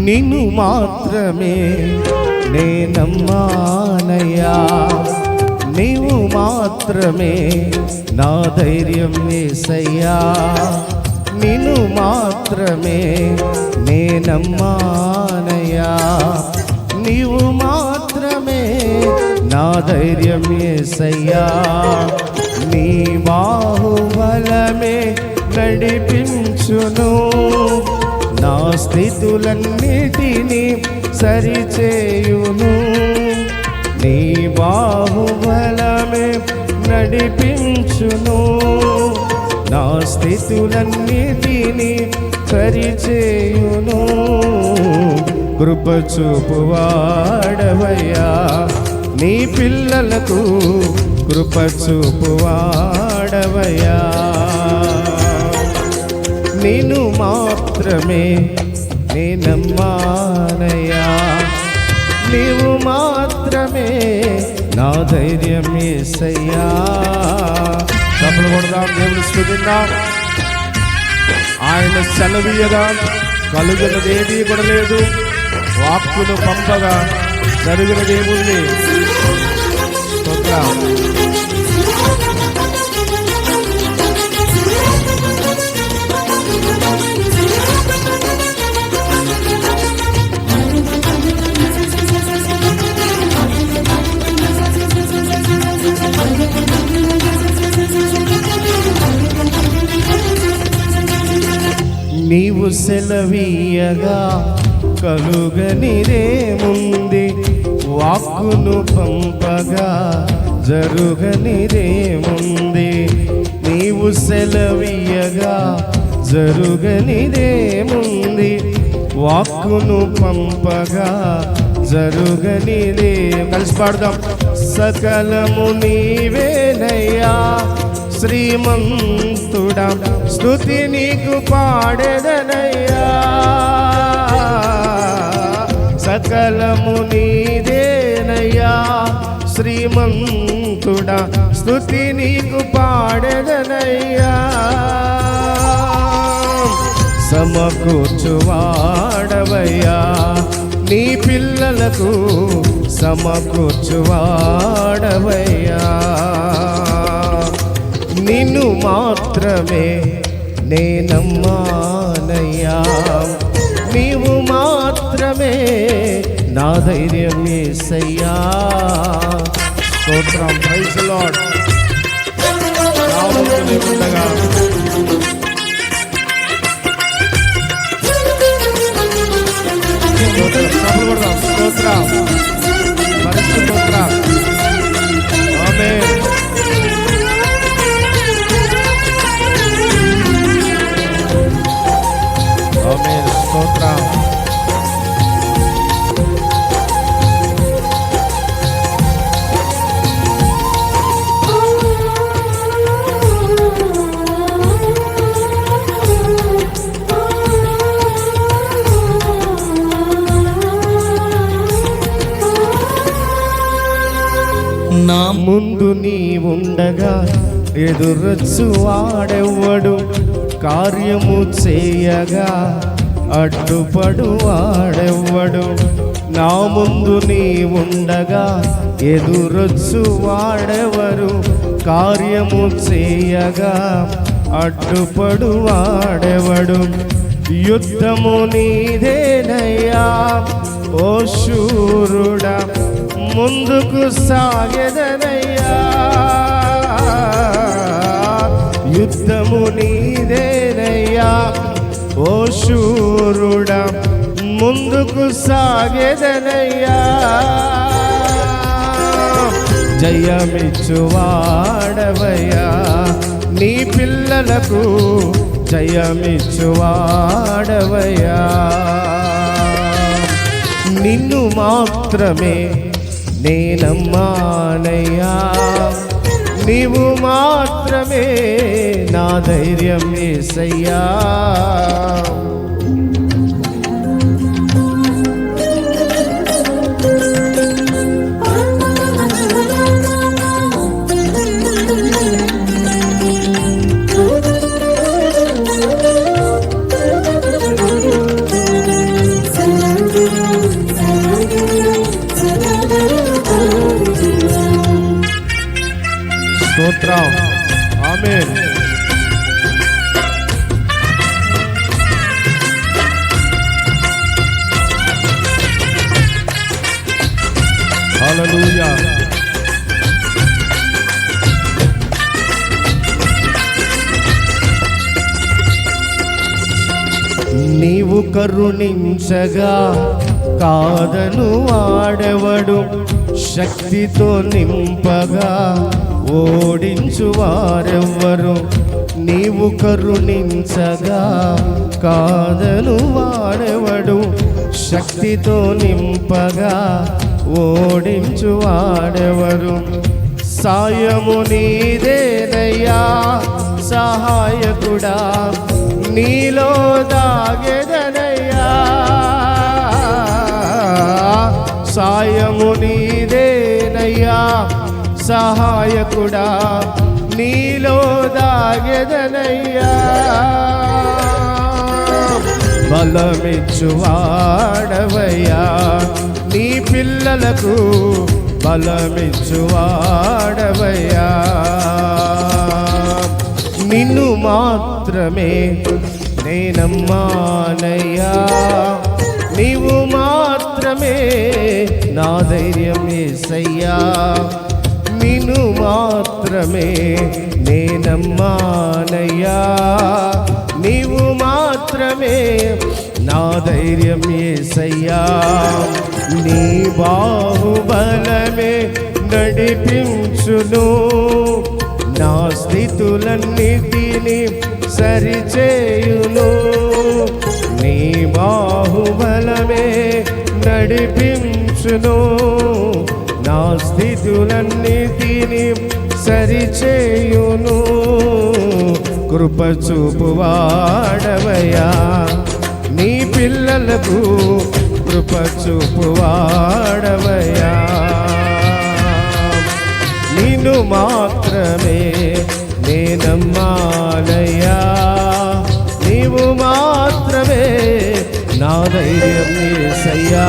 నిన్ను మాత్రమే నేనమ్మానయ్యా, నీవు మాత్రమే నా ధైర్యం యేసయ్యా, నిన్ను మాత్రమే నేనమ్మానయ్యా, నీవు మాత్రమే నా ధైర్యం యేసయ్యా, నీ బాహుబలమే నడిపించును, నా స్థితులన్నిటినీ సరిచేయును, నీ బాహుబలమే నడిపించును, నా స్థితులన్నిటినీ సరిచేయును. కృప చూపువాడవయ్యా, నీ పిల్లలకు కృప చూపువాడవయ్యా, నిన్ను మాత్రమే నేనమ్మానయ్యా, నీవు మాత్రమే నా ధైర్యం యేసయ్యా. చప్పట్లు కొడదాం, దేవుని స్తుతిద్దాం. ఆయన సెలవీయగా కలుగునదేదీ కూడా లేదు, వాక్కును పంపగా జరుగునదేముంది. స్తోత్రం. నీవు సెలవీయగా కలుగనిదేముంది, వాక్కును పంపగా జరుగనిదేముంది, నీవు సెలవీయగా జరుగనిదేముంది, వాక్కును పంపగా జరుగనిదే. కలిసి పాడదాం. సకలము నీవేనయ్యా శ్రీమంతుడా, స్తుతి నీకు పాడెదనయ్యా, సకలము నీదేనయ్యా శ్రీమంతుడా, స్తుతి నీకు పాడెదనయ్యా, సమకూర్చువాడవయ్యా, నీ పిల్లలకు సమకూర్చువాడవయ్యా, నిన్ను మాత్రమే నేనమ్మానయ్యా, నీవు మాత్రమే నా ధైర్యం యేసయ్యా. స్తోత్రం. Praise the lord. ఉండగా స్తోత్రం, పరిశుద్ధం. ఆమేన్. ఆమేన్. స్తోత్రం. నా ముందు నీ ఉండగా ఎదురొచ్చు వాడెవ్వడు, కార్యము చేయగా అడ్డుపడు వాడెవ్వడు, నా ముందు నీ ఉండగా ఎదురొచ్చు వాడెవరు, కార్యము చేయగా అడ్డుపడు వాడెవడు, యుద్ధము నీదేనయ్యా ఓ శూరుడా, ముందుకు సాగెదనయ్యా, యుద్ధము నీదేనయ్యా ఓ శూరుడా, ముందుకు సాగెదనయ్యా, జయమిచ్చువాడవయ్యా, నీ పిల్లలకు జయమిచ్చువాడవయ్యా, నిన్ను మాత్రమే నేనమ్మానయ్యా, నీవు మాత్రమే నా ధైర్యం యేసయ్యా. ఆమేన్. హల్లెలూయా. నీవు కరుణించగా కాదను వాడెవడు, శక్తితో నింపగా ఓడించు వారెవ్వరు. నీవు కరుణించగా కాదను వాడెవడు, శక్తితో నింపగా ఓడించు వాడెవరు. సాయము నీదేనయ్యా సహాయకుడా, నీలో దాగెదనయ్యా. సాయము నీదేనయ్యా సహాయకుడా, నీలో దాగెదనయ్యా. బలమిచ్చువాడవయ్యా నీ పిల్లలకు, బలమిచ్చువాడవయ్యా. నిన్ను మాత్రమే నేనమ్మానయ్యా, నీవు మాత్రమే నా ధైర్యం యేసయ్యా. నిన్ను మాత్రమే నేనమ్మానయ్యా, నీవు మాత్రమే నా ధైర్యం యేసయ్యా. నీ బాహుబలమే నడిపించును, నా స్థితులన్నిటిని సరిచేయును. నీ బాహుబలమే నడిపించును, నా స్థితులన్నిటిని సరిచేయును. కృప చూపువాడవయ్యా నీ పిల్లలకు, కృప చూపువాడవయ్యా. నిన్ను మాత్రమే నేనమ్మానయ్యా, నీవు మాత్రమే నా ధైర్యం యేసయ్యా.